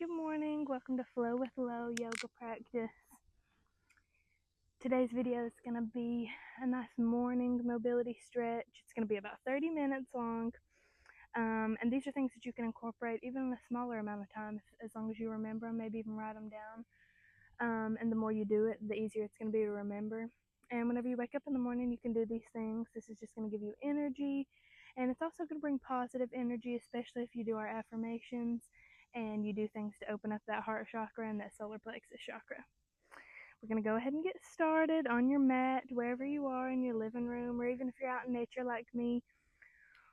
Good morning. Welcome to Flo With Lo yoga practice. Today's video is going to be a nice morning mobility stretch. It's going to be about 30 minutes long. And these are things that you can incorporate even in a smaller amount of time, as long as you remember them, maybe even write them down. And the more you do it, the easier it's going to be to remember. And whenever you wake up in the morning, you can do these things. This is just going to give you energy. And it's also going to bring positive energy, especially if you do our affirmations and you do things to open up that heart chakra and that solar plexus chakra. We're going to go ahead and get started on your mat, wherever you are in your living room, or even if you're out in nature like me.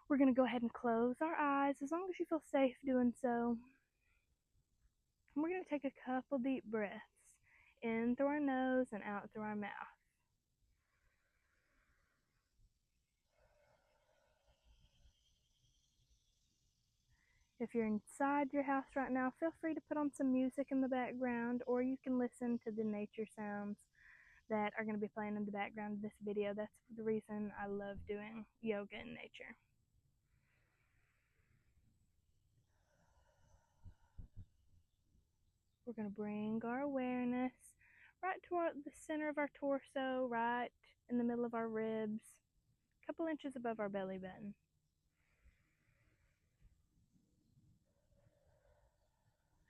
We're going to go ahead and close our eyes as long as you feel safe doing so. And we're going to take a couple deep breaths in through our nose and out through our mouth. If you're inside your house right now, feel free to put on some music in the background, or you can listen to the nature sounds that are going to be playing in the background of this video. That's the reason I love doing yoga in nature. We're going to bring our awareness right toward the center of our torso, right in the middle of our ribs, a couple inches above our belly button.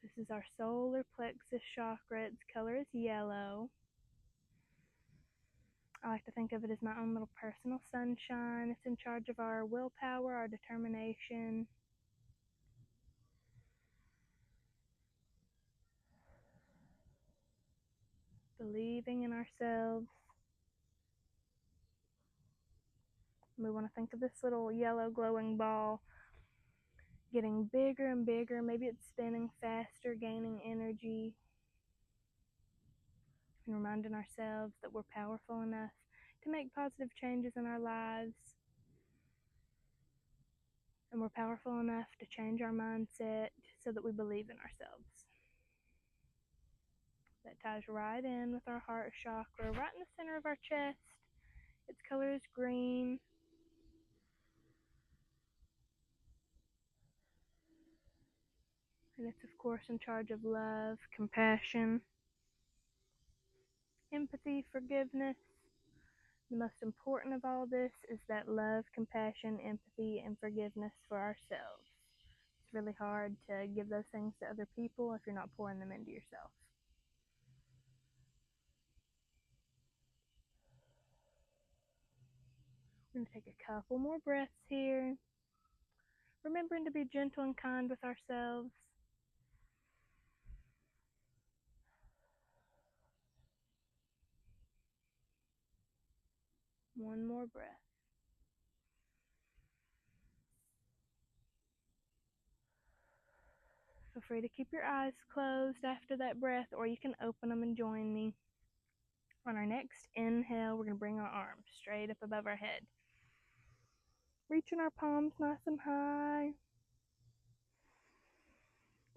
This is our solar plexus chakra. Its color is yellow. I like to think of it as my own little personal sunshine. It's in charge of our willpower, our determination. Believing in ourselves. We want to think of this little yellow glowing ball getting bigger and bigger. Maybe it's spinning faster, gaining energy. And reminding ourselves that we're powerful enough to make positive changes in our lives. And we're powerful enough to change our mindset so that we believe in ourselves. That ties right in with our heart chakra, right in the center of our chest. Its color is green. And it's, of course, in charge of love, compassion, empathy, forgiveness. The most important of all this is that love, compassion, empathy, and forgiveness for ourselves. It's really hard to give those things to other people if you're not pouring them into yourself. We're going to take a couple more breaths here. Remembering to be gentle and kind with ourselves. One more breath. Feel free to keep your eyes closed after that breath, or you can open them and join me. On our next inhale, we're going to bring our arms straight up above our head. Reaching our palms nice and high.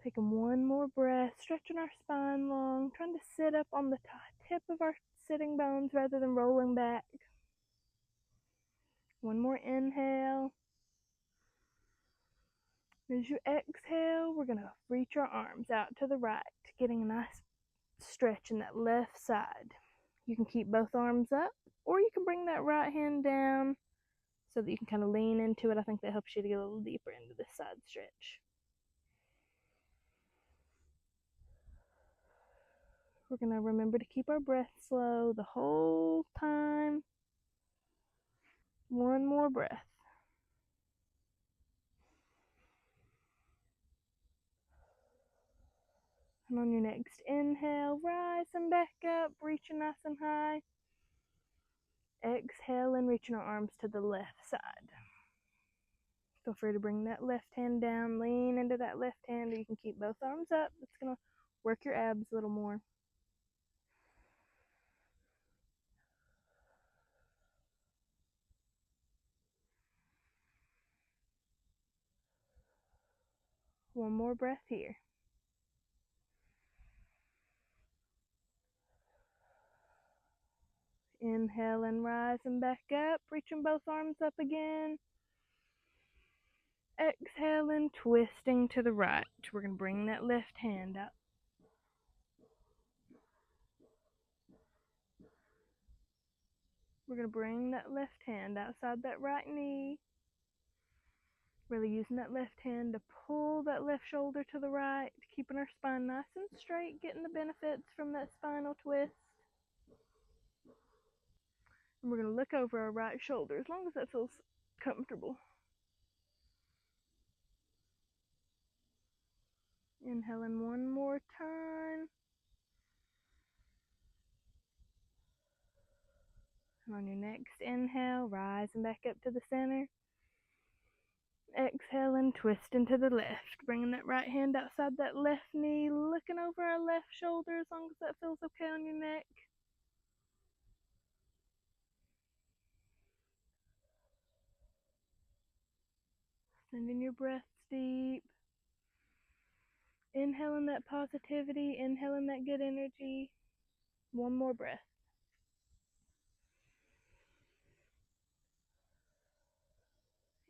Taking one more breath, stretching our spine long, trying to sit up on the tip of our sitting bones rather than rolling back. One more inhale. As you exhale, we're going to reach our arms out to the right, getting a nice stretch in that left side. You can keep both arms up, or you can bring that right hand down so that you can kind of lean into it. I think that helps you to get a little deeper into this side stretch. We're going to remember to keep our breath slow the whole time. One more breath. And on your next inhale, rising back up, reaching nice and high. Exhale and reaching our arms to the left side. Feel free to bring that left hand down, lean into that left hand, or you can keep both arms up. It's going to work your abs a little more. One more breath here. Inhale and rising back up, reaching both arms up again. Exhaling, twisting to the right. We're going to bring that left hand up. We're going to bring that left hand outside that right knee. Really using that left hand to pull that left shoulder to the right, keeping our spine nice and straight, getting the benefits from that spinal twist. And we're going to look over our right shoulder as long as that feels comfortable. Inhaling one more time. And on your next inhale, rising back up to the center. Exhaling, twisting to the left. Bringing that right hand outside that left knee, looking over our left shoulder as long as that feels okay on your neck. Sending your breaths deep. Inhaling that positivity, inhaling that good energy. One more breath.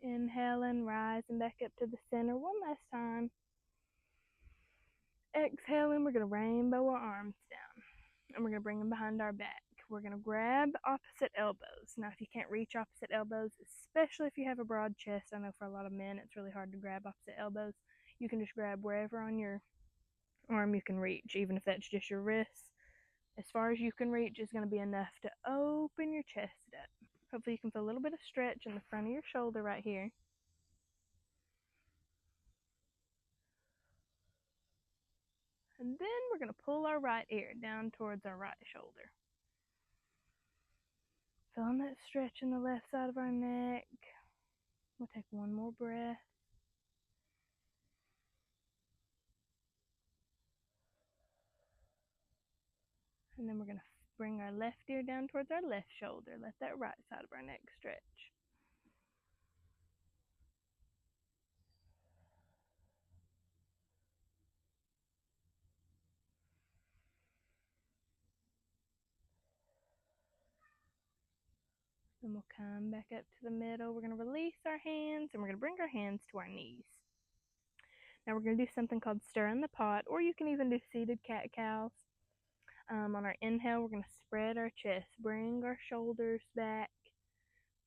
Inhaling, rising back up to the center one last time. Exhaling, we're going to rainbow our arms down. And we're going to bring them behind our back. We're going to grab opposite elbows. Now, if you can't reach opposite elbows, especially if you have a broad chest, I know for a lot of men it's really hard to grab opposite elbows. You can just grab wherever on your arm you can reach, even if that's just your wrists. As far as you can reach is going to be enough to open your chest up. Hopefully you can feel a little bit of stretch in the front of your shoulder right here. And then we're going to pull our right ear down towards our right shoulder. Feeling that stretch in the left side of our neck. We'll take one more breath. And then we're going to bring our left ear down towards our left shoulder. Let that right side of our neck stretch. Then we'll come back up to the middle. We're going to release our hands and we're going to bring our hands to our knees. Now we're going to do something called stirring the pot, or you can even do seated cat-cows. On our inhale, we're going to spread our chest, bring our shoulders back,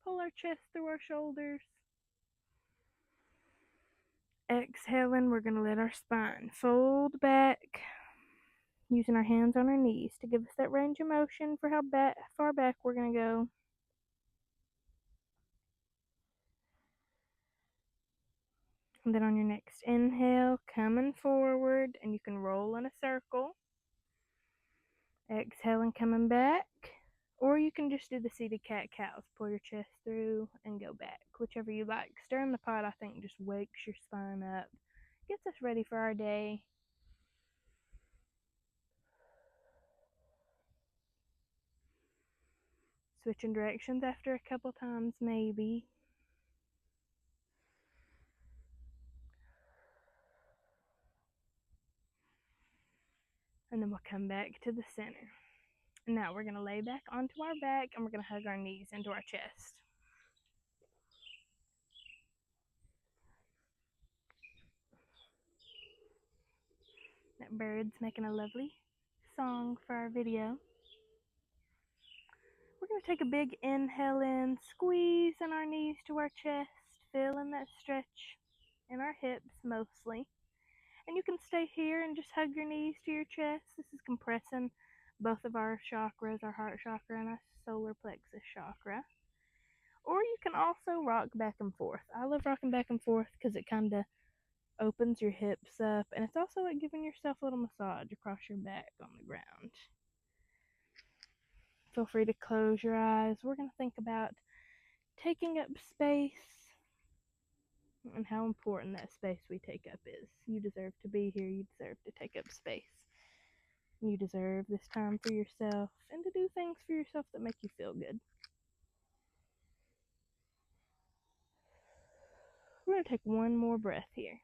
pull our chest through our shoulders. Exhaling, we're going to let our spine fold back, using our hands on our knees to give us that range of motion for how far back we're going to go. And then on your next inhale, coming forward, and you can roll in a circle. Exhaling, coming back. Or you can just do the seated cat-cows. Pull your chest through and go back, whichever you like. Stirring the pot, I think, just wakes your spine up. Gets us ready for our day. Switching directions after a couple times, maybe. And then we'll come back to the center. Now we're going to lay back onto our back and we're going to hug our knees into our chest. That bird's making a lovely song for our video. We're going to take a big inhale in, squeezing our knees to our chest, feeling that stretch in our hips mostly. And you can stay here and just hug your knees to your chest. This is compressing both of our chakras, our heart chakra and our solar plexus chakra. Or you can also rock back and forth. I love rocking back and forth because it kind of opens your hips up, and it's also like giving yourself a little massage across your back on the ground. Feel free to close your eyes. We're going to think about taking up space and how important that space we take up is. You deserve to be here. You deserve to take up space. You deserve this time for yourself and to do things for yourself that make you feel good. We're going to take one more breath here.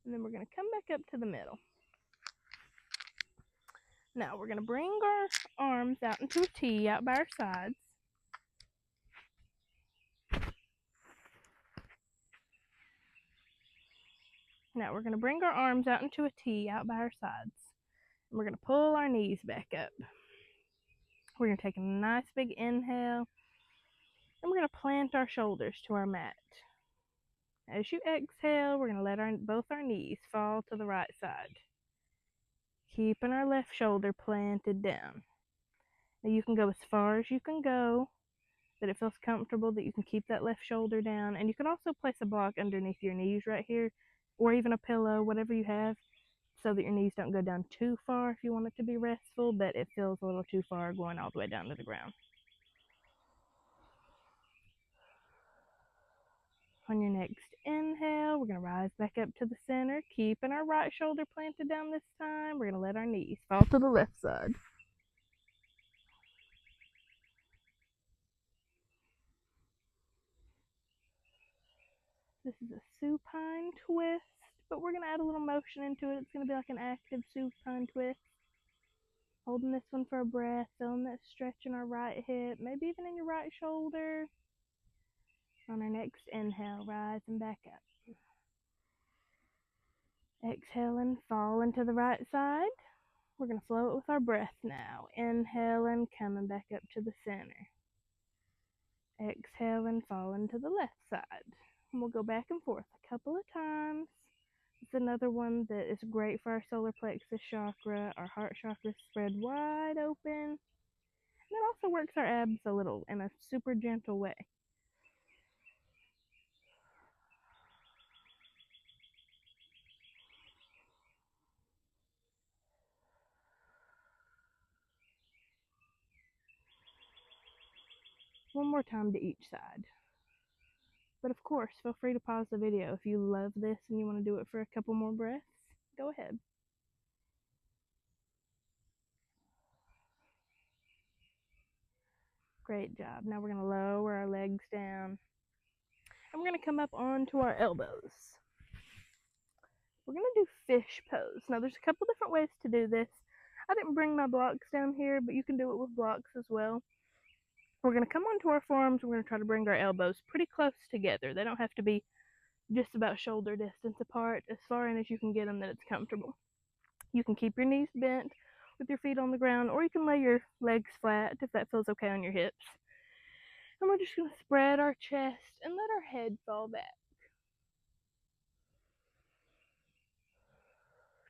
And then we're going to come back up to the middle. Now we're going to bring our arms out into a T out by our sides. And we're going to Now we're going to bring our arms out into a T out by our sides. And we're going to pull our knees back up. We're going to take a nice big inhale. And we're going to plant our shoulders to our mat. As you exhale, we're going to let both our knees fall to the right side, keeping our left shoulder planted down. Now you can go as far as you can go, that it feels comfortable, that you can keep that left shoulder down. And you can also place a block underneath your knees right here, or even a pillow, whatever you have, so that your knees don't go down too far if you want it to be restful, but it feels a little too far going all the way down to the ground. On your next inhale, we're going to rise back up to the center, keeping our right shoulder planted down this time. We're going to let our knees fall to the left side. This is a supine twist, but we're going to add a little motion into it. It's going to be like an active supine twist. Holding this one for a breath, feeling that stretch in our right hip, maybe even in your right shoulder. On our next inhale, rising back up. Exhaling, falling to the right side. We're going to float with our breath now. Inhaling, coming back up to the center. Exhaling, falling to the left side. And we'll go back and forth a couple of times. It's another one that is great for our solar plexus chakra. Our heart chakra is spread wide open. And it also works our abs a little in a super gentle way. One more time to each side. But of course, feel free to pause the video if you love this and you want to do it for a couple more breaths. Go ahead. Great job. Now we're going to lower our legs down. And we're going to come up onto our elbows. We're going to do fish pose. Now there's a couple different ways to do this. I didn't bring my blocks down here, but you can do it with blocks as well. We're going to come onto our forearms. We're going to try to bring our elbows pretty close together. They don't have to be just about shoulder distance apart. As far in as you can get them, that it's comfortable. You can keep your knees bent with your feet on the ground, or you can lay your legs flat if that feels okay on your hips. And we're just going to spread our chest and let our head fall back.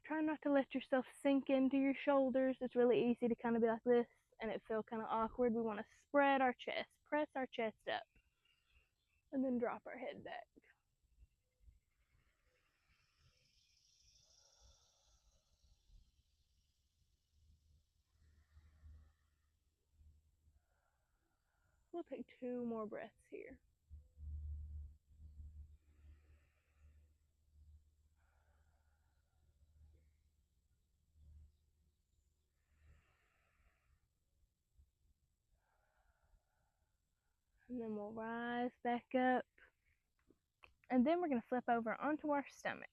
Try not to let yourself sink into your shoulders. It's really easy to kind of be like this and it feels kind of awkward. We want to spread our chest, press our chest up, and then drop our head back. We'll take 2 more breaths here. And then we'll rise back up. And then we're going to flip over onto our stomach.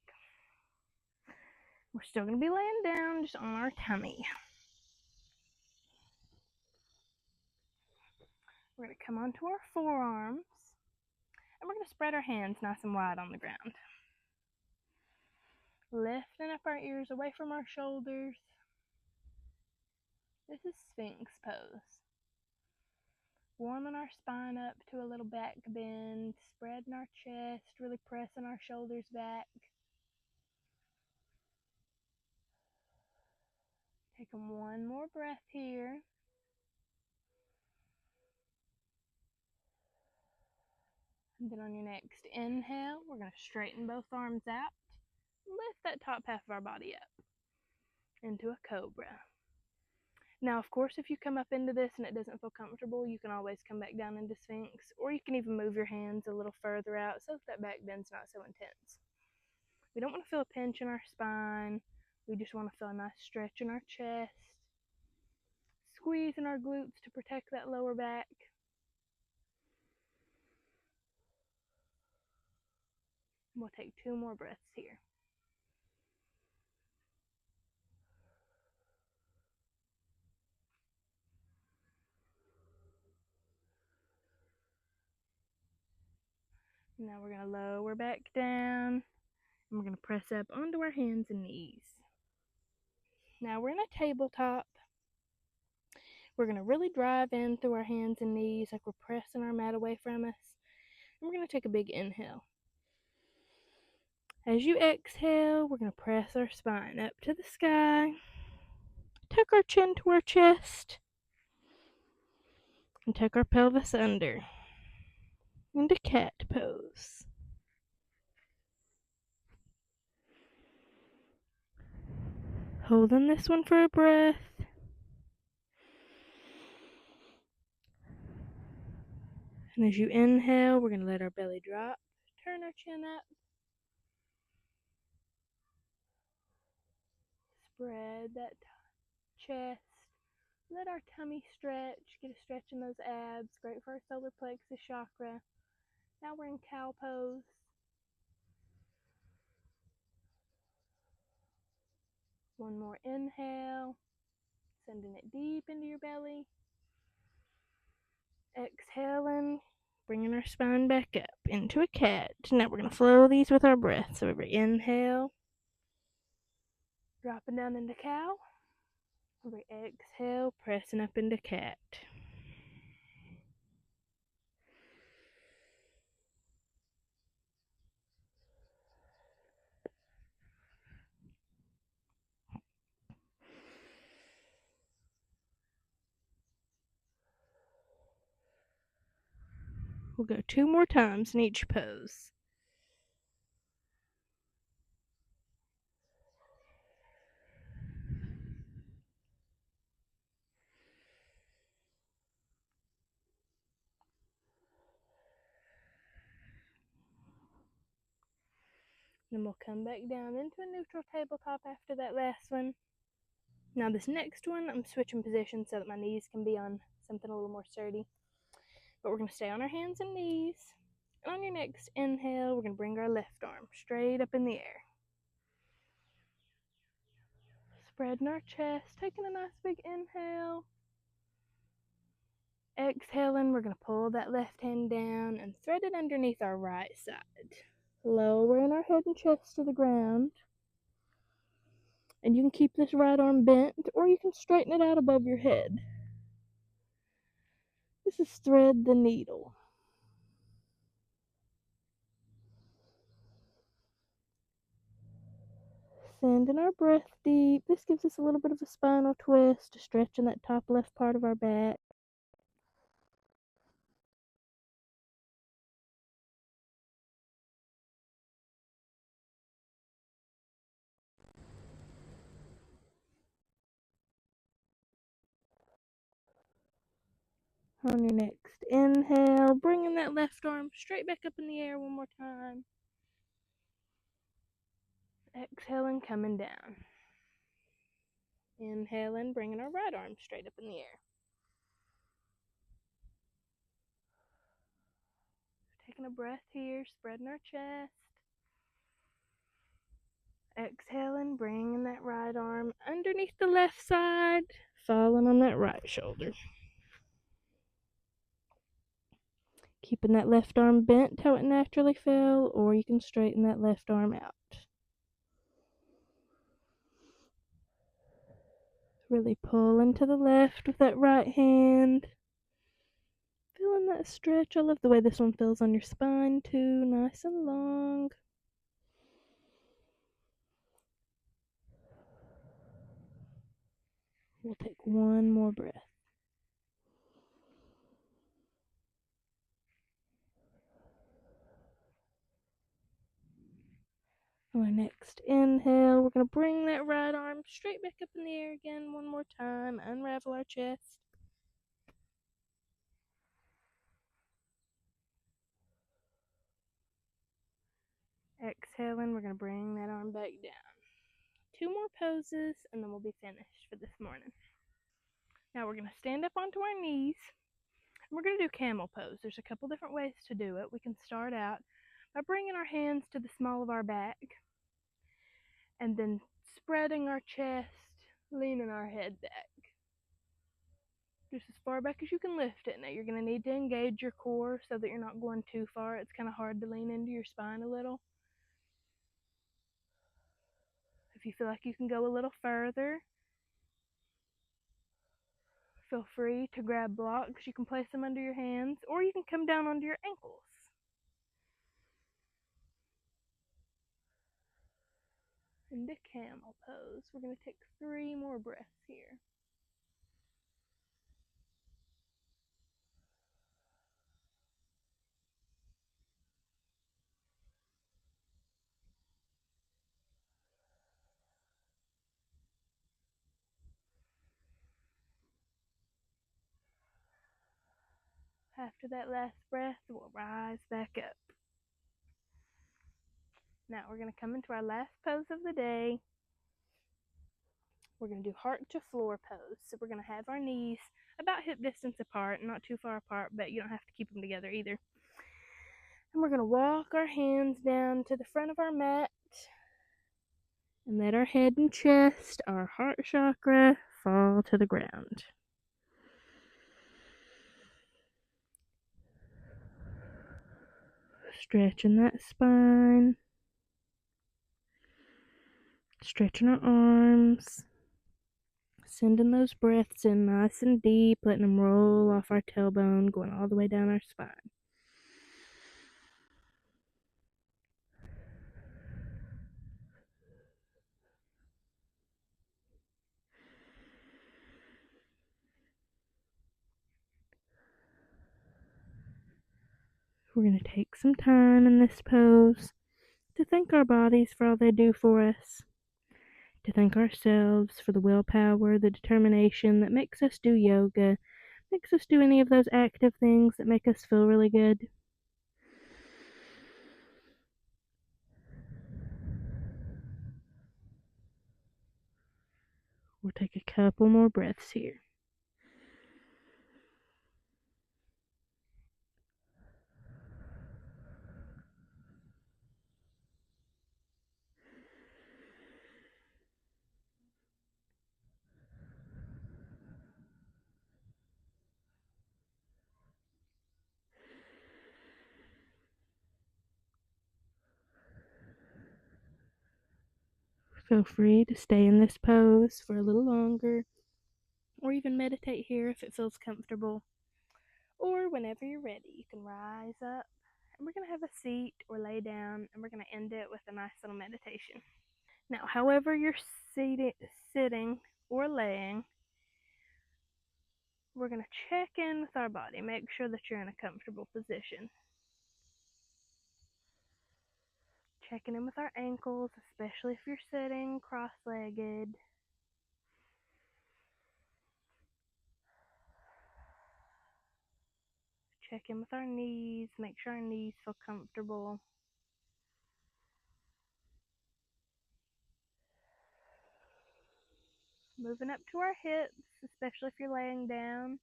We're still going to be laying down just on our tummy. We're going to come onto our forearms. And we're going to spread our hands nice and wide on the ground. Lifting up our ears away from our shoulders. This is Sphinx pose. Warming our spine up to a little back bend, spreading our chest, really pressing our shoulders back. Taking 1 more breath here. And then on your next inhale, we're going to straighten both arms out. Lift that top half of our body up into a cobra. Now, of course, if you come up into this and it doesn't feel comfortable, you can always come back down into Sphinx, or you can even move your hands a little further out so that back bend's not so intense. We don't want to feel a pinch in our spine. We just want to feel a nice stretch in our chest, squeezing our glutes to protect that lower back. We'll take 2 more breaths here. Now we're going to lower back down And we're going to press up onto our hands and knees. Now we're in a tabletop. We're going to really drive in through our hands and knees like we're pressing our mat away from us. And we're going to take a big inhale. As you exhale, we're going to press our spine up to the sky. Tuck our chin to our chest. And tuck our pelvis under. Into cat pose. Holding this one for a breath. And as you inhale, we're going to let our belly drop. Turn our chin up. Spread that chest. Let our tummy stretch. Get a stretch in those abs. Great for our solar plexus chakra. Now we're in cow pose. One more inhale. Sending it deep into your belly. Exhaling. Bringing our spine back up into a cat. Now we're going to flow these with our breath. So every inhale. Dropping down into cow. Every exhale, pressing up into cat. We'll go 2 more times in each pose. Then we'll come back down into a neutral tabletop after that last one. Now this next one, I'm switching positions so that my knees can be on something a little more sturdy. But we're going to stay on our hands and knees. And on your next inhale, we're going to bring our left arm straight up in the air. Spreading our chest, taking a nice big inhale. Exhaling, we're going to pull that left hand down and thread it underneath our right side. Lowering our head and chest to the ground. And you can keep this right arm bent, or you can straighten it out above your head. This is thread the needle. Sending our breath deep. This gives us a little bit of a spinal twist, stretching that top left part of our back. On your next inhale, bringing that left arm straight back up in the air one more time. Exhaling, coming down. Inhaling, bringing our right arm straight up in the air. Taking a breath here, spreading our chest. Exhaling, bringing that right arm underneath the left side, falling on that right shoulder. Keeping that left arm bent how it naturally fell, or you can straighten that left arm out. Really pulling to the left with that right hand. Feeling that stretch. I love the way this one feels on your spine too, nice and long. We'll take one more breath. On our next inhale, we're going to bring that right arm straight back up in the air again one more time. Unravel our chest. Exhaling, we're going to bring that arm back down. 2 more poses, and then we'll be finished for this morning. Now we're going to stand up onto our knees. And we're going to do camel pose. There's a couple different ways to do it. We can start out by bringing our hands to the small of our back, and then spreading our chest, leaning our head back. Just as far back as you can lift it. Now you're going to need to engage your core so that you're not going too far. It's kind of hard to lean into your spine a little. you feel like you can go a little further, feel free to grab blocks. You can place them under your hands, or you can come down onto your ankles. Into camel pose. We're going to take 3 more breaths here. After that last breath, we'll rise back up. Now we're going to come into our last pose of the day. We're going to do heart to floor pose. So we're going to have our knees about hip distance apart, not too far apart, but you don't have to keep them together either. And we're going to walk our hands down to the front of our mat and let our head and chest, our heart chakra, fall to the ground. Stretching that spine, stretching our arms, sending those breaths in nice and deep, letting them roll off our tailbone, going all the way down our spine. We're going to take some time in this pose to thank our bodies for all they do for us, to thank ourselves for the willpower, the determination that makes us do yoga, makes us do any of those active things that make us feel really good. We'll take a couple more breaths here. Feel free to stay in this pose for a little longer, or even meditate here if it feels comfortable. Or whenever you're ready, you can rise up, and we're going to have a seat or lay down, and we're going to end it with a nice little meditation. Now, however you're sitting or laying, we're going to check in with our body. Make sure that you're in a comfortable position. Checking in with our ankles, especially if you're sitting cross-legged. Check in with our knees. Make sure our knees feel comfortable. Moving up to our hips, especially if you're laying down.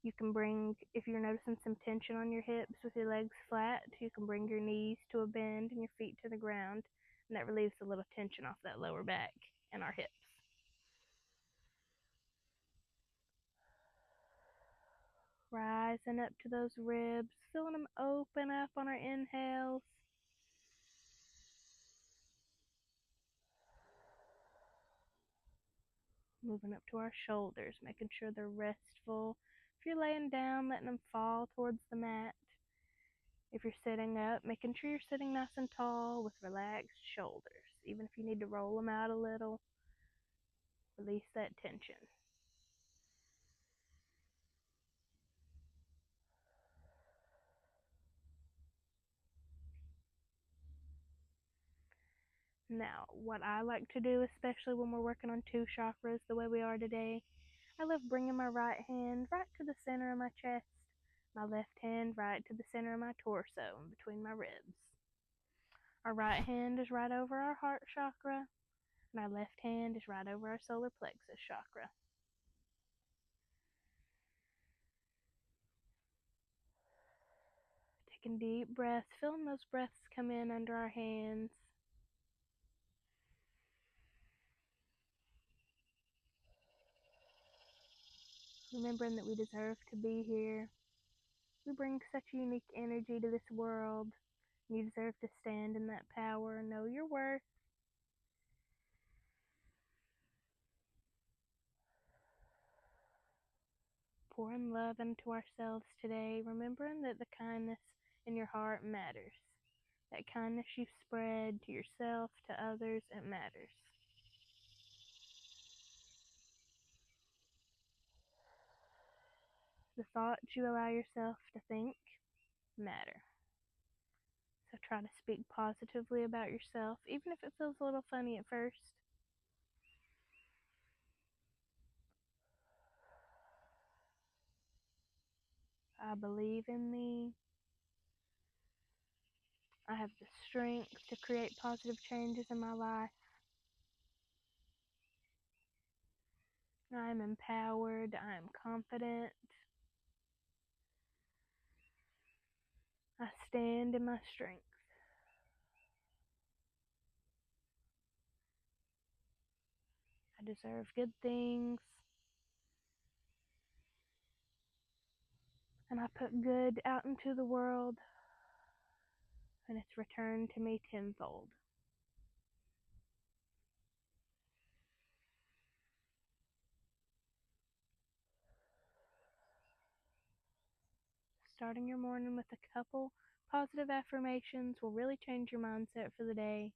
You can bring, if you're noticing some tension on your hips with your legs flat, you can bring your knees to a bend and your feet to the ground, and that relieves a little tension off that lower back and our hips. Rising up to those ribs, feeling them open up on our inhales. Moving up to our shoulders, making sure they're restful. If you're laying down, letting them fall towards the mat. If you're sitting up, making sure you're sitting nice and tall with relaxed shoulders. Even if you need to roll them out a little, release that tension. Now, what I like to do, especially when we're working on 2 chakras the way we are today, I love bringing my right hand right to the center of my chest, my left hand right to the center of my torso and between my ribs. Our right hand is right over our heart chakra, and our left hand is right over our solar plexus chakra. Taking deep breaths, feeling those breaths come in under our hands. Remembering that we deserve to be here. We bring such a unique energy to this world. You deserve to stand in that power and know your worth. pouring love into ourselves today, remembering that the kindness in your heart matters. That kindness you spread to yourself, to others, it matters. The thoughts you allow yourself to think matter. So try to speak positively about yourself, even if it feels a little funny at first. I believe in me. I have the strength to create positive changes in my life. I am empowered. I am confident. I stand in my strength. I deserve good things. And I put good out into the world, and it's returned to me tenfold. Starting your morning with a couple positive affirmations will really change your mindset for the day.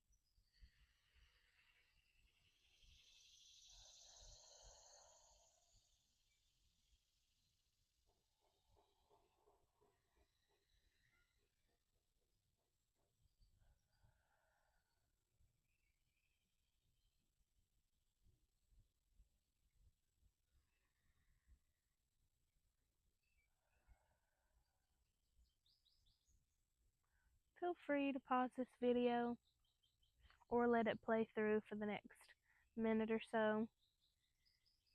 Feel free to pause this video or let it play through for the next minute or so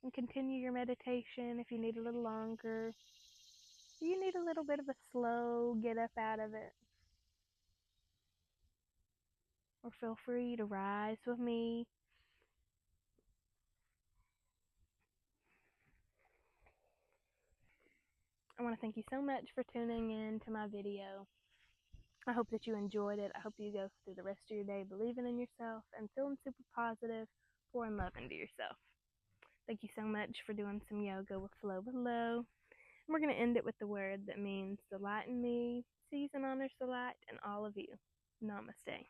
and continue your meditation if you need a little longer. You need a little bit of a slow get up out of it. Or feel free to rise with me. I want to thank you so much for tuning in to my video. I hope that you enjoyed it. I hope you go through the rest of your day believing in yourself and feeling super positive, pouring love into yourself. Thank you so much for doing some yoga with Flo With Lo. We're going to end it with the word that means the light in me sees and honors the light in all of you. Namaste.